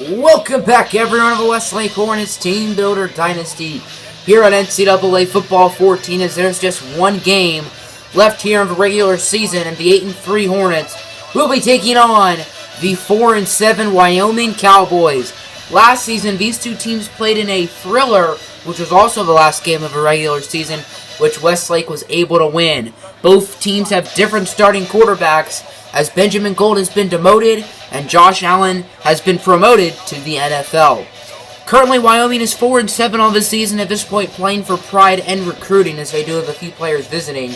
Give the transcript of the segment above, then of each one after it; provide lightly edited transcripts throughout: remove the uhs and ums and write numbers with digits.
Welcome back, everyone, of the Westlake Hornets Teambuilder Dynasty here on NCAA Football 14, as there's just one game left here in the regular season, and the 8-3 Hornets will be taking on the 4-7 Wyoming Cowboys. Last season, these two teams played in a thriller, which was also the last game of the regular season, which Westlake was able to win. Both teams have different starting quarterbacks, as Benjamin Gold has been demoted and Josh Allen has been promoted to the NFL. Currently, Wyoming is 4-7 on the season at this point, playing for pride and recruiting, as they do have a few players visiting.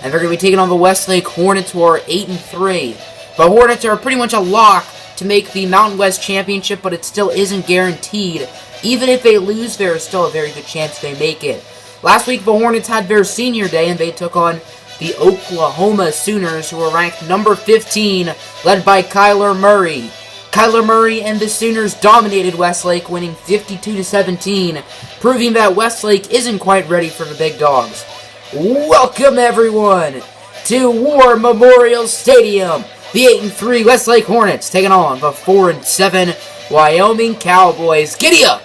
And they're going to be taking on the Westlake Hornets, who are 8-3. The Hornets are pretty much a lock to make the Mountain West Championship, but it still isn't guaranteed. Even if they lose, there is still a very good chance they make it. Last week, the Hornets had their senior day, and they took on the Oklahoma Sooners, who were ranked number 15, led by Kyler Murray. Kyler Murray and the Sooners dominated Westlake, winning 52-17, proving that Westlake isn't quite ready for the big dogs. Welcome, everyone, to War Memorial Stadium. The 8-3 Westlake Hornets taking on the 4-7 Wyoming Cowboys. Giddy up!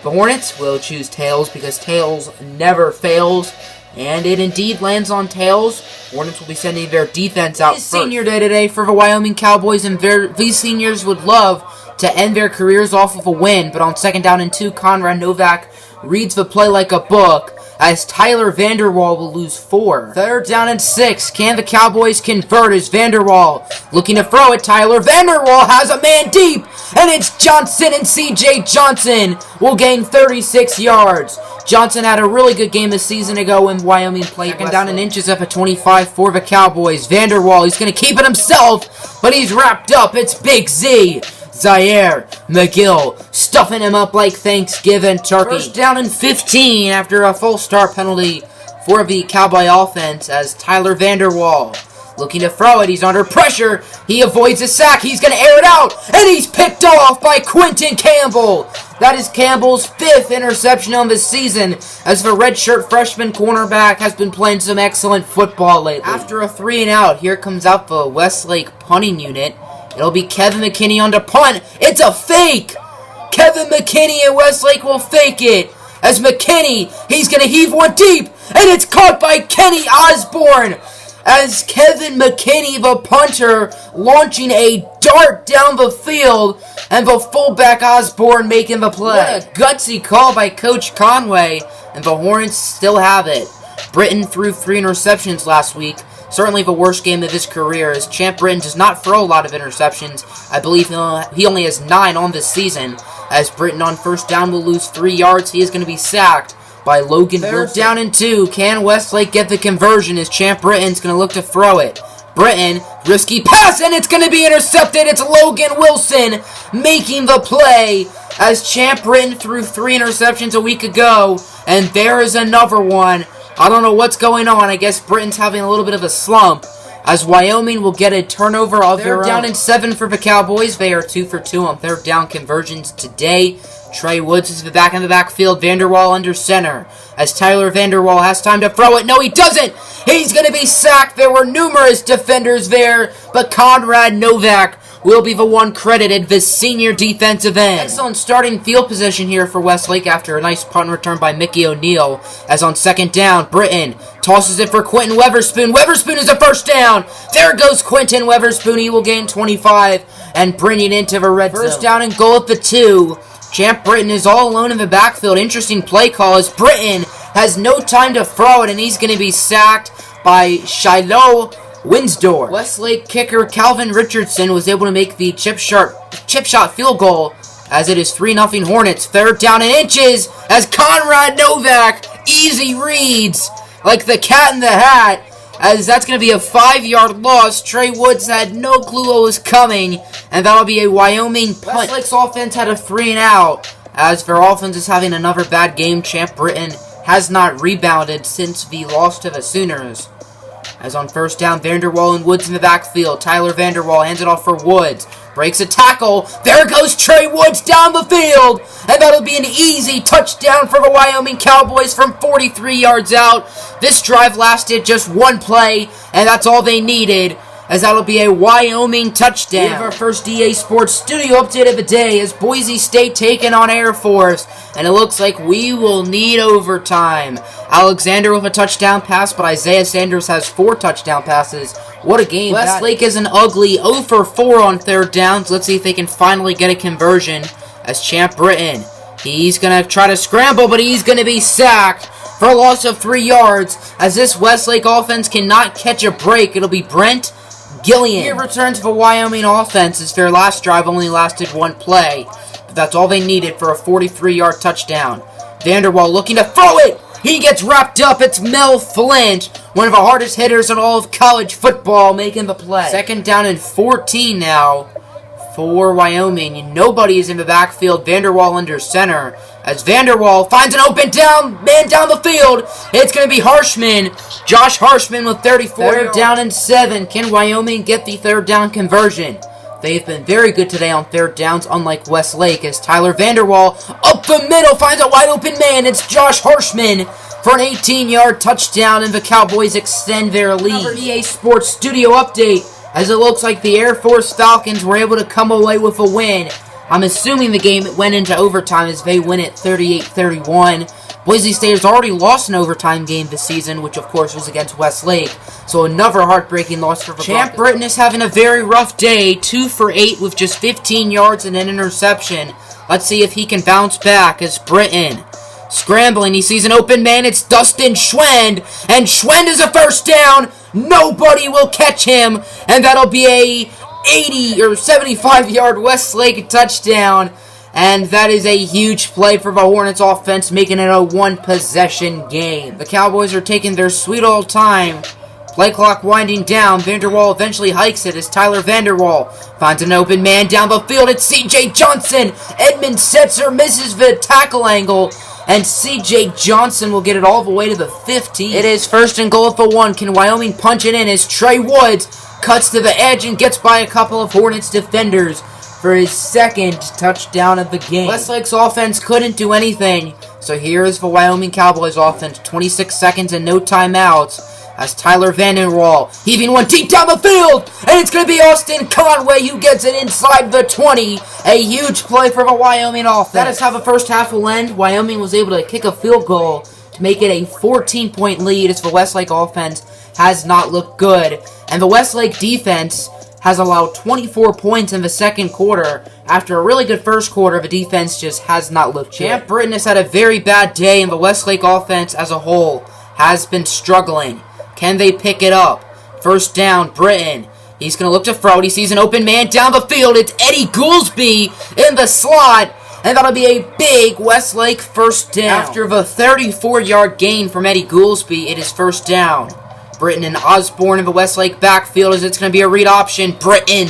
The Hornets will choose tails because tails never fails. And it indeed lands on tails. Hornets will be sending their defense out first. It's senior day today for the Wyoming Cowboys, and these seniors would love to end their careers off with a win. But on second down and 2, Conrad Novak reads the play like a book, as Tyler Vanderwall will lose 4. Third down and 6. Can the Cowboys convert as Vanderwall looking to throw it? Tyler Vanderwall has a man deep, and it's Johnson, and C.J. Johnson will gain 36 yards. Johnson had a really good game a season ago when Wyoming played. Second down and inches up at 25 for the Cowboys. Vanderwall, he's going to keep it himself, but he's wrapped up. It's Big Z. Zaire McGill stuffing him up like Thanksgiving turkey. First down and 15 after a false start penalty for the Cowboy offense, as Tyler Vanderwall looking to throw it. He's under pressure. He avoids a sack. He's going to air it out, and he's picked off by Quentin Campbell. That is Campbell's 5th interception on the season, as the redshirt freshman cornerback has been playing some excellent football lately. After a 3-and-out, here comes out the Westlake punting unit. It'll be Kevin McKinney on to punt. It's a fake! Kevin McKinney and Westlake will fake it, as McKinney, he's going to heave one deep, and it's caught by Kenny Osborne, as Kevin McKinney, the punter, launching a dart down the field, and the fullback Osborne making the play. What a gutsy call by Coach Conway, and the Hornets still have it. Britton threw 3 interceptions last week, certainly the worst game of his career, as Champ Britton does not throw a lot of interceptions. I believe he only has 9 on this season, as Britton on first down will lose 3 yards. He is going to be sacked by Logan Wilson. Third down and 2. Can Westlake get the conversion as Champ Britton's going to look to throw it? Britton, risky pass, and it's going to be intercepted. It's Logan Wilson making the play, as Champ Britton threw 3 interceptions a week ago, and there is another one. I don't know what's going on. I guess Britton's having a little bit of a slump, as Wyoming will get a turnover of their own. Third down and 7 for the Cowboys. They are 2 for 2 on third down conversions today. Trey Woods is back in the backfield. Vanderwall under center, as Tyler Vanderwall has time to throw it. No, he doesn't. He's going to be sacked. There were numerous defenders there, but Conrad Novak will be the one credited, the senior defensive end. Excellent starting field position here for Westlake after a nice punt return by Mickey O'Neill, as on second down, Britton tosses it for Quentin Weatherspoon. Weatherspoon is a first down. There goes Quentin Weatherspoon. He will gain 25 and bring it into the red zone. First down and goal at the 2. Champ Britton is all alone in the backfield. Interesting play call, as Britton has no time to throw it, and he's going to be sacked by Shiloh Winsdorf. Westlake kicker Calvin Richardson was able to make the chip shot field goal, as it is 3-0 Hornets. Third down and inches, as Conrad Novak easy reads like the cat in the hat, as that's going to be a 5-yard loss. Trey Woods had no clue what was coming, and that'll be a Wyoming punt. Westlake's offense had a 3-and-out, as their offense is having another bad game. Champ Britton has not rebounded since the loss to the Sooners. As on first down, Vanderwall and Woods in the backfield. Tyler Vanderwall hands it off for Woods. Breaks a tackle. There goes Trey Woods down the field. And that'll be an easy touchdown for the Wyoming Cowboys from 43 yards out. This drive lasted just one play, and that's all they needed. as that'll be a Wyoming touchdown. We have our first EA Sports Studio update of the day as Boise State taking on Air Force, and it looks like we will need overtime. Alexander with a touchdown pass, but Isaiah Sanders has 4 touchdown passes. What a game. Westlake is an ugly 0 for 4 on third downs. Let's see if they can finally get a conversion as Champ Britton. He's going to try to scramble, but he's going to be sacked for a loss of 3 yards as this Westlake offense cannot catch a break. It'll be Brent Gillian. Here returns for Wyoming offense as their last drive only lasted 1 play. But that's all they needed for a 43-yard touchdown. Vanderwall looking to throw it. He gets wrapped up. It's Mel Flint, one of the hardest hitters in all of college football, making the play. 2nd down and 14 now for Wyoming. Nobody is in the backfield. Vanderwall under center as Vanderwall finds an open man down the field. It's going to be Harshman. Josh Harshman with 34. 3rd down and 7. Can Wyoming get the 3rd down conversion? They've been very good today on 3rd downs, unlike Westlake, as Tyler Vanderwall up the middle finds a wide open man. It's Josh Harshman for an 18-yard touchdown, and the Cowboys extend their lead. Another EA Sports Studio update, as it looks like the Air Force Falcons were able to come away with a win. I'm assuming the game went into overtime as they win it 38-31. Boise State has already lost an overtime game this season, which of course was against Westlake. So another heartbreaking loss for the Champ Britton is having a very rough day. 2 for 8 with just 15 yards and an interception. Let's see if he can bounce back as Britton scrambling. He sees an open man. It's Dustin Schwend. And Schwend is a 1st down. Nobody will catch him. And that'll be a 80 or 75-yard Westlake touchdown. And that is a huge play for the Hornets offense, making it a 1-possession game. The Cowboys are taking their sweet old time. Play clock winding down. Vanderwall eventually hikes it as Tyler Vanderwall finds an open man down the field. It's C.J. Johnson. Edmund Setzer misses the tackle angle, and C.J. Johnson will get it all the way to the 15. It is 1st and goal at the 1. Can Wyoming punch it in as Trey Woods cuts to the edge and gets by a couple of Hornets defenders for his 2nd touchdown of the game. Westlake's offense couldn't do anything, so here is the Wyoming Cowboys offense. 26 seconds and no timeouts as Tyler Vanderwall heaving one deep down the field, and it's going to be Austin Conway who gets it inside the 20. A huge play for the Wyoming offense. That is how the first half will end. Wyoming was able to kick a field goal to make it a 14-point lead as the Westlake offense has not looked good, and the Westlake defense has allowed 24 points in the 2nd quarter. After a really good 1st quarter, the defense just has not looked good. Champ Britton has had a very bad day, and the Westlake offense as a whole has been struggling. Can they pick it up? 1st down, Britton. He's going to look to throw it. He sees an open man down the field. It's Eddie Goolsby in the slot, and that'll be a big Westlake 1st down. After the 34-yard gain from Eddie Goolsby, it is 1st down. Britton and Osborne in the Westlake backfield as it's going to be a read option. Britton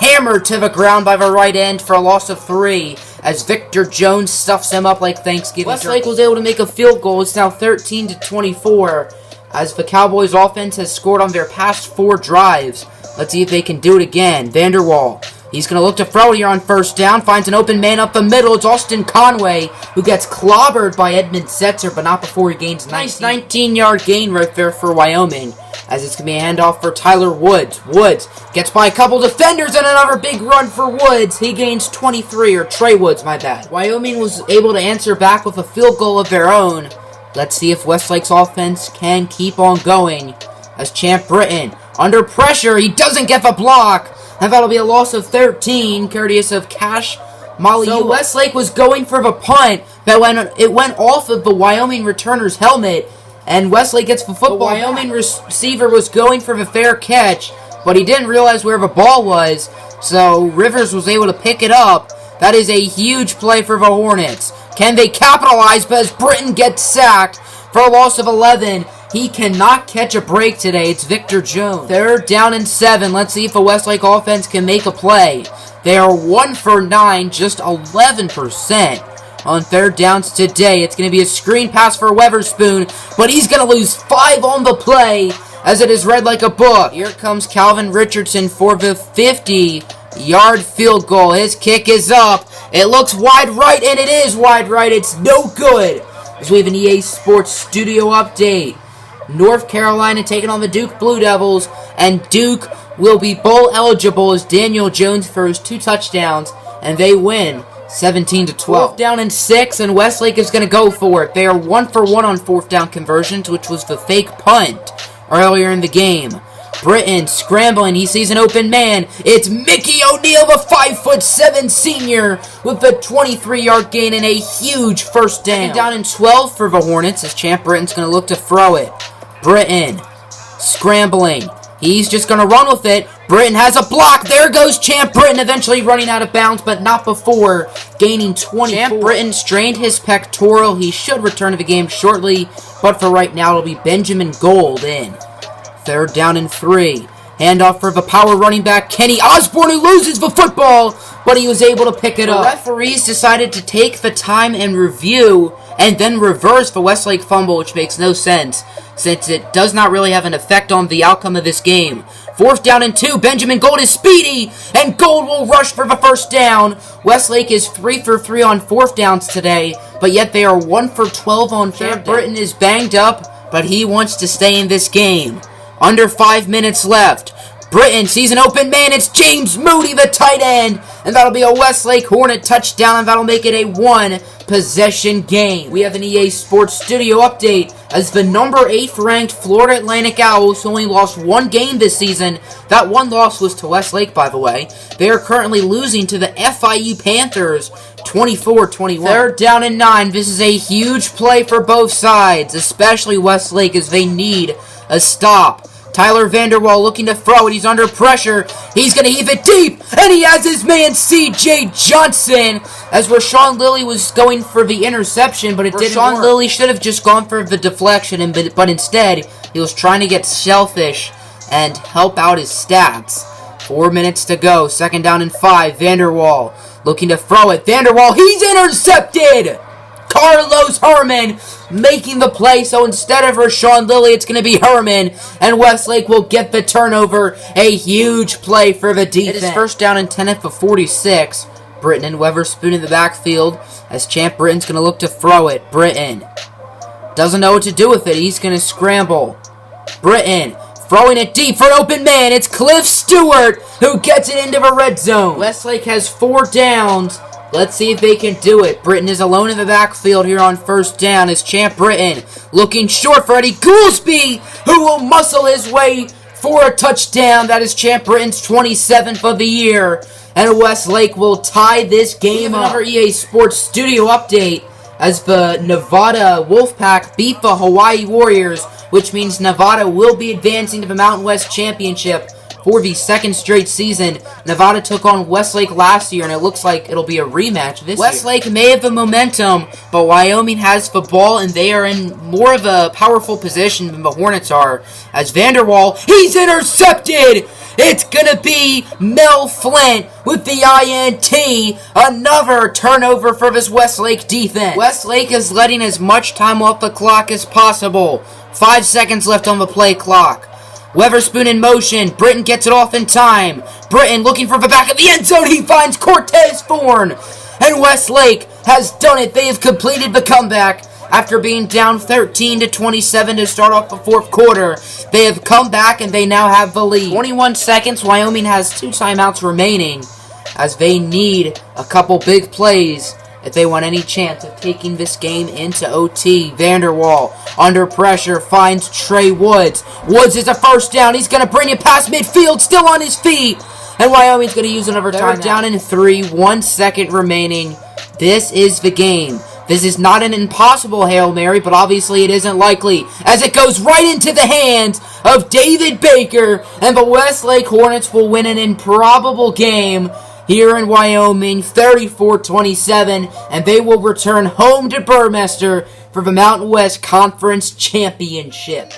hammered to the ground by the right end for a loss of 3 as Victor Jones stuffs him up like Thanksgiving. Westlake was able to make a field goal. It's now 13-24 as the Cowboys offense has scored on their past 4 drives. Let's see if they can do it again. Vanderwall. He's going to look to throw here on 1st down. Finds an open man up the middle. It's Austin Conway who gets clobbered by Edmund Setzer, but not before he gains 19-yard gain right there for Wyoming. As it's going to be a handoff for Tyler Woods. Woods gets by a couple defenders and another big run for Woods. He gains 23, or Trey Woods, my bad. Wyoming was able to answer back with a field goal of their own. Let's see if Westlake's offense can keep on going. As Champ Britton, under pressure, he doesn't get the block. And that'll be a loss of 13, courteous of Cash Molly. So Westlake was going for the punt, but when it went off of the Wyoming returner's helmet, and Westlake gets the football. The Wyoming receiver was going for the fair catch, but he didn't realize where the ball was, so Rivers was able to pick it up. That is a huge play for the Hornets. Can they capitalize? But as Britton gets sacked for a loss of 11, he cannot catch a break today. It's Victor Jones. 3rd down and 7. Let's see if the Westlake offense can make a play. They are 1 for 9, just 11% on 3rd downs today. It's going to be a screen pass for Weatherspoon, but he's going to lose 5 on the play as it is read like a book. Here comes Calvin Richardson for the 50-yard field goal. His kick is up. It looks wide right, and it is wide right. It's no good. As we have an EA Sports Studio update. North Carolina taking on the Duke Blue Devils, and Duke will be bowl eligible as Daniel Jones throws 2 touchdowns, and they win 17-12. 4th down and 6, and Westlake is going to go for it. They are 1 for 1 on 4th down conversions, which was the fake punt earlier in the game. Britton scrambling. He sees an open man. It's Mickey O'Neal, the 5'7" senior, with a 23-yard gain and a huge first down. 2nd down and 12 for the Hornets as Champ Britton's going to look to throw it. Britton scrambling. He's just going to run with it. Britton has a block. There goes Champ Britton, eventually running out of bounds, but not before gaining 24. Champ Britton strained his pectoral. He should return to the game shortly, but for right now, it'll be Benjamin Gold in. 3rd down and 3. Handoff for the power running back, Kenny Osborne, who loses the football, but he was able to pick it up. The referees decided to take the time and review and then reverse the Westlake fumble, which makes no sense, since it does not really have an effect on the outcome of this game. 4th down and 2. Benjamin Gold is speedy, and Gold will rush for the first down. Westlake is 3 for 3 on 4th downs today, but yet they are 1 for 12 on 3rd down. Britton is banged up, but he wants to stay in this game. Under 5 minutes left. Britton sees an open man. It's James Moody, the tight end. And that'll be a Westlake Hornet touchdown, and that'll make it a 1-possession game. We have an EA Sports Studio update as the number 8th ranked Florida Atlantic Owls only lost 1 game this season. That 1 loss was to Westlake, by the way. They are currently losing to the FIU Panthers 24-21. 3rd down and 9. This is a huge play for both sides, especially Westlake, as they need a stop. Tyler Vanderwall looking to throw it. He's under pressure. He's going to heave it deep. And he has his man C.J. Johnson. As Rashawn Lilly was going for the interception, but it didn't work. Rashawn Lilly should have just gone for the deflection, but instead, he was trying to get selfish and help out his stats. 4 minutes to go. 2nd down and 5. Vanderwall looking to throw it. Vanderwall, he's intercepted! Carlos Herman making the play, so instead of Rashawn Lilly, it's going to be Herman, and Westlake will get the turnover. A huge play for the defense. It is 1st down and 10 at the 46. Britton and Weatherspoon in the backfield as Champ Britton's going to look to throw it. Britton doesn't know what to do with it. He's going to scramble. Britton throwing it deep for an open man. It's Cliff Stewart who gets it into the red zone. Westlake has 4 downs. Let's see if they can do it. Britton is alone in the backfield here on 1st down as Champ Britton looking short for Eddie Goolsby, who will muscle his way for a touchdown. That is Champ Britton's 27th of the year. And Westlake will tie this game up. Another EA Sports Studio update as the Nevada Wolfpack beat the Hawaii Warriors, which means Nevada will be advancing to the Mountain West Championship for the 2nd straight season. Nevada took on Westlake last year, and it looks like it'll be a rematch this year. Westlake may have the momentum, but Wyoming has the ball, and they are in more of a powerful position than the Hornets are. As Vanderwall, he's intercepted! It's gonna be Mel Flint with the INT. Another turnover for this Westlake defense. Westlake is letting as much time off the clock as possible. 5 seconds left on the play clock. Weatherspoon in motion. Britton gets it off in time. Britton looking for the back of the end zone. He finds Cortez Thorne. And Westlake has done it. They have completed the comeback. After being down 13-27 to start off the 4th quarter, they have come back and they now have the lead. 21 seconds. Wyoming has 2 timeouts remaining as they need a couple big plays if they want any chance of taking this game into OT. Vanderwall, under pressure, finds Trey Woods. Woods is a 1st down. He's going to bring it past midfield, still on his feet. And Wyoming's going to use another time. 3rd down and 3, 1 second remaining. This is the game. This is not an impossible Hail Mary, but obviously it isn't likely, as it goes right into the hands of David Baker, and the Westlake Hornets will win an improbable game here in Wyoming, 34-27, and they will return home to Burmester for the Mountain West Conference Championship.